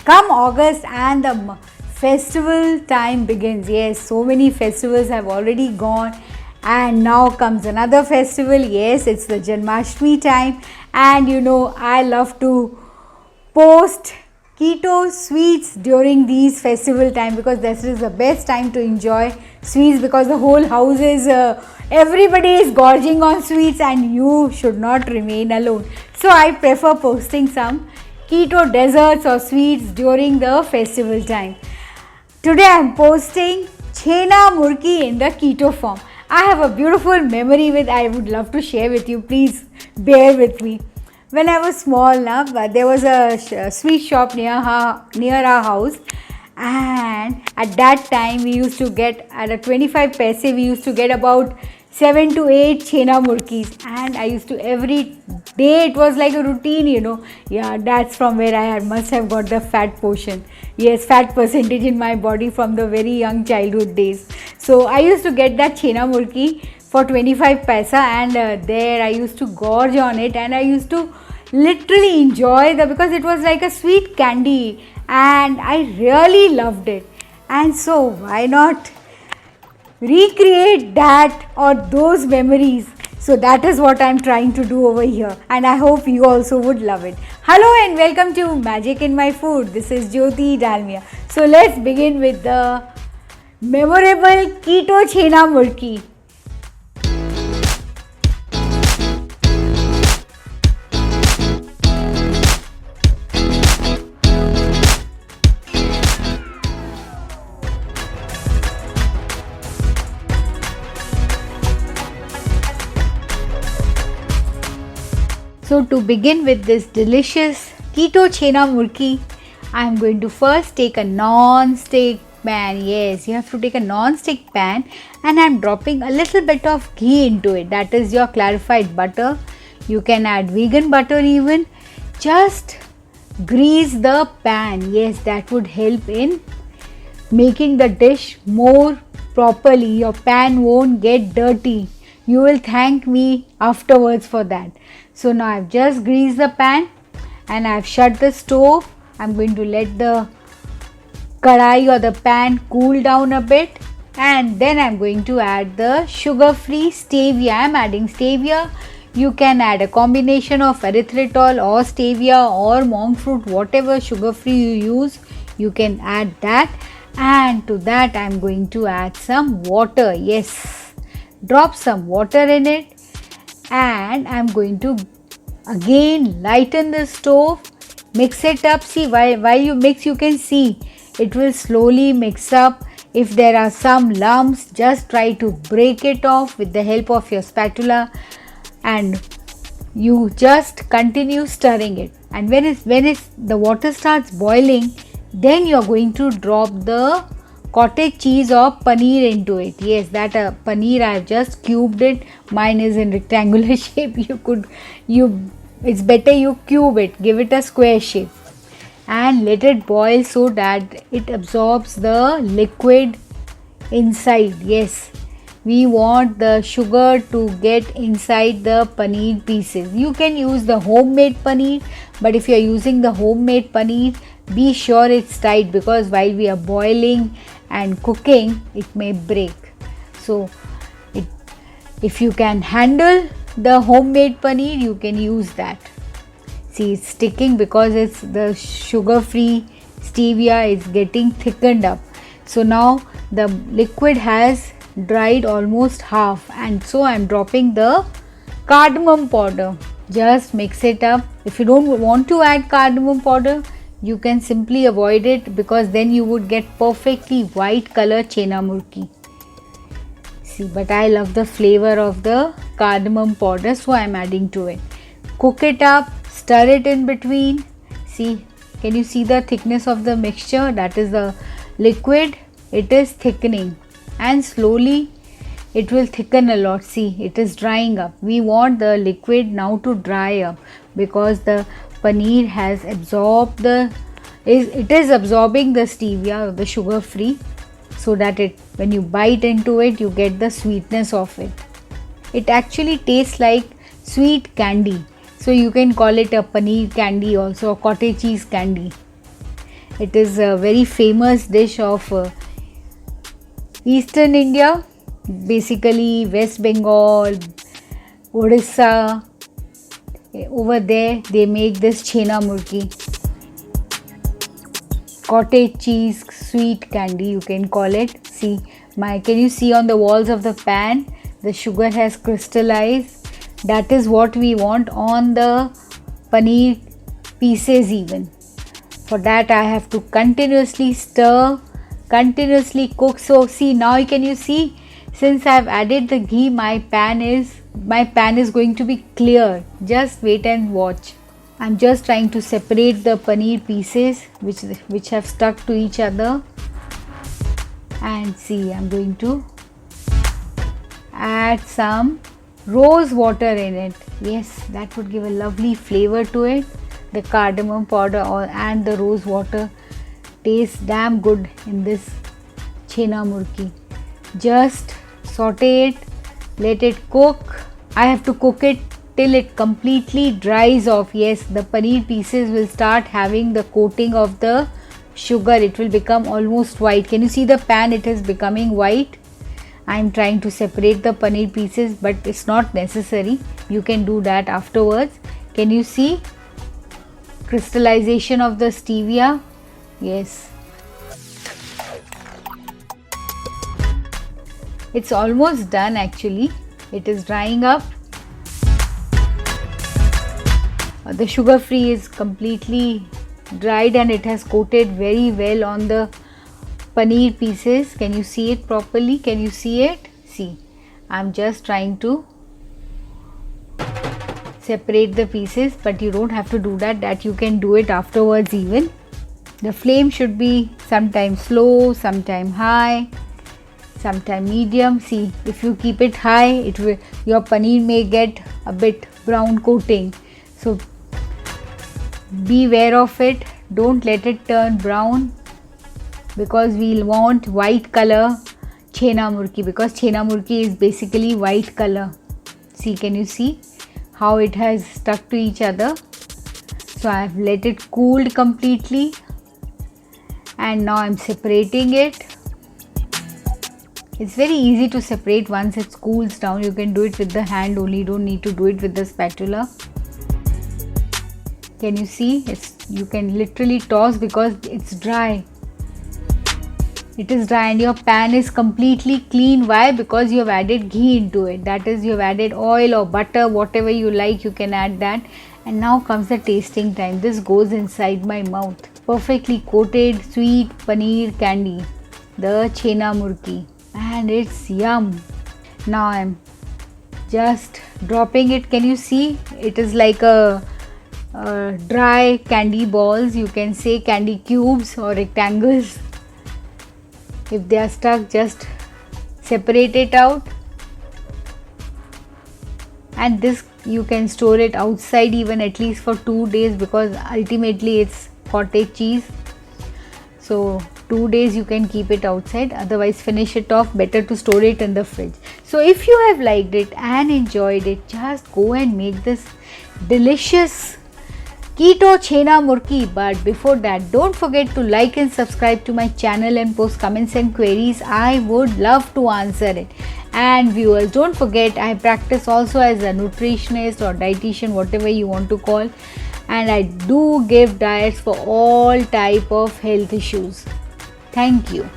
Come August and the festival time begins. Yes, so many festivals have already gone, and now comes another festival. Yes, it's the Janmashtami time, and I love to post keto sweets during these festival time, because this is the best time to enjoy sweets, because the whole house is everybody is gorging on sweets and you should not remain alone. So I prefer posting some keto desserts or sweets during the festival time. Today I am posting chhena murki in the keto form. I have a beautiful memory I would love to share with you. Please bear with me. When I was small, there was a sweet shop near our house, and at that time we used to get, at a 25 paise, we used to get about 7 to 8 chhena murkis, and I used to, every day it was like a routine, Yeah, that's from where I must have got the fat portion. Yes, fat percentage in my body from the very young childhood days. So I used to get that chhena murki for 25 paisa, and there I used to gorge on it, and I used to literally enjoy because it was like a sweet candy, and I really loved it. And so why not recreate that or those memories? So that is what I'm trying to do over here, and I hope you also would love it. Hello and welcome to Magic in My Food. This is Jyoti Dalmia. So let's begin with the memorable keto chhena murki. So to begin with this delicious keto chhena murki, I am going to first take a non-stick pan. Yes, you have to take a non-stick pan, and I am dropping a little bit of ghee into it. That is your clarified butter. You can add vegan butter even. Just grease the pan. Yes, that would help in making the dish more properly. Your pan won't get dirty. You will thank me afterwards for that. So now I've just greased the pan and I've shut the stove. I'm going to let the kadai or the pan cool down a bit, and then I'm going to add the sugar-free stevia. I'm adding stevia. You can add a combination of erythritol or stevia or monk fruit, whatever sugar-free you use, you can add that. And to that I'm going to add some water. Yes, drop some water in it, and I'm going to again lighten the stove, mix it up. See, while you mix, you can see it will slowly mix up. If there are some lumps, just try to break it off with the help of your spatula, and you just continue stirring it. And when the water starts boiling, then you're going to drop the cottage cheese or paneer into it. Yes, that paneer I have just cubed it. Mine is in rectangular shape. It's better you cube it, give it a square shape, and let it boil so that it absorbs the liquid inside. Yes, we want the sugar to get inside the paneer pieces. You can use the homemade paneer, but if you are using the homemade paneer, be sure it's tight, because while we are boiling and cooking, it may break. So if you can handle the homemade paneer, you can use that. See, it's sticking because it's the sugar-free stevia is getting thickened up. So now the liquid has dried almost half, and so I'm dropping the cardamom powder. Just mix it up. If you don't want to add cardamom powder, you can simply avoid it, because then you would get perfectly white color chhena murki. See, but I love the flavor of the cardamom powder, so I'm adding to it. Cook it up, stir it in between. See, can you see the thickness of the mixture? That is the liquid. It is thickening, and slowly it will thicken a lot. See, it is drying up. We want the liquid now to dry up, because the paneer has absorbed it is absorbing the stevia, the sugar free, so that when you bite into it, you get the sweetness of it. It actually tastes like sweet candy. So you can call it a paneer candy also, a cottage cheese candy. It is a very famous dish of Eastern India, basically West Bengal, Odisha. Over there they make this chhena murki, cottage cheese sweet candy you can call it. See, can you see on the walls of the pan the sugar has crystallized? That is what we want on the paneer pieces even. For that I have to continuously stir, continuously cook. So see, now can you see, since I have added the ghee, my pan is going to be clear. Just wait and watch. I'm just trying to separate the paneer pieces which have stuck to each other. And see, I'm going to add some rose water in it. Yes, that would give a lovely flavor to it. The cardamom powder and the rose water tastes damn good in this chhena murki. Just saute it, let it cook. I have to cook it till it completely dries off. Yes, the paneer pieces will start having the coating of the sugar. It will become almost white. Can you see the pan? It is becoming white. I am trying to separate the paneer pieces, but it's not necessary. You can do that afterwards. Can you see crystallization of the stevia? Yes. It's almost done actually. It is drying up. The sugar free is completely dried and it has coated very well on the paneer pieces. Can you see it properly? Can you see it? See, I'm just trying to separate the pieces, but you don't have to do that you can do it afterwards even. The flame should be sometime slow, sometime high, sometime medium. See, if you keep it high, your paneer may get a bit brown coating. So beware of it. Don't let it turn brown, because we'll want white color chhena murki, because chhena murki is basically white color. See, can you see how it has stuck to each other? So I have let it cool completely and now I'm separating it. It's very easy to separate once it cools down. You can do it with the hand only, you don't need to do it with the spatula. Can you see? You can literally toss because it's dry. It is dry and your pan is completely clean. Why? Because you have added ghee into it. That is, you have added oil or butter, whatever you like, you can add that. And now comes the tasting time. This goes inside my mouth. Perfectly coated sweet paneer candy, the chhena murki, and it's yum. Now I'm just dropping it. Can you see? It is like a dry candy balls. You can say candy cubes or rectangles. If they are stuck, just separate it out. And this you can store it outside even at least for 2 days, because ultimately it's cottage cheese. So 2 days you can keep it outside, otherwise finish it off. Better to store it in the fridge. So if you have liked it and enjoyed it, just go and make this delicious keto chhena murki. But before that, don't forget to like and subscribe to my channel and post comments and queries. I would love to answer it. And viewers, don't forget, I practice also as a nutritionist or dietitian, whatever you want to call, and I do give diets for all type of health issues. Thank you.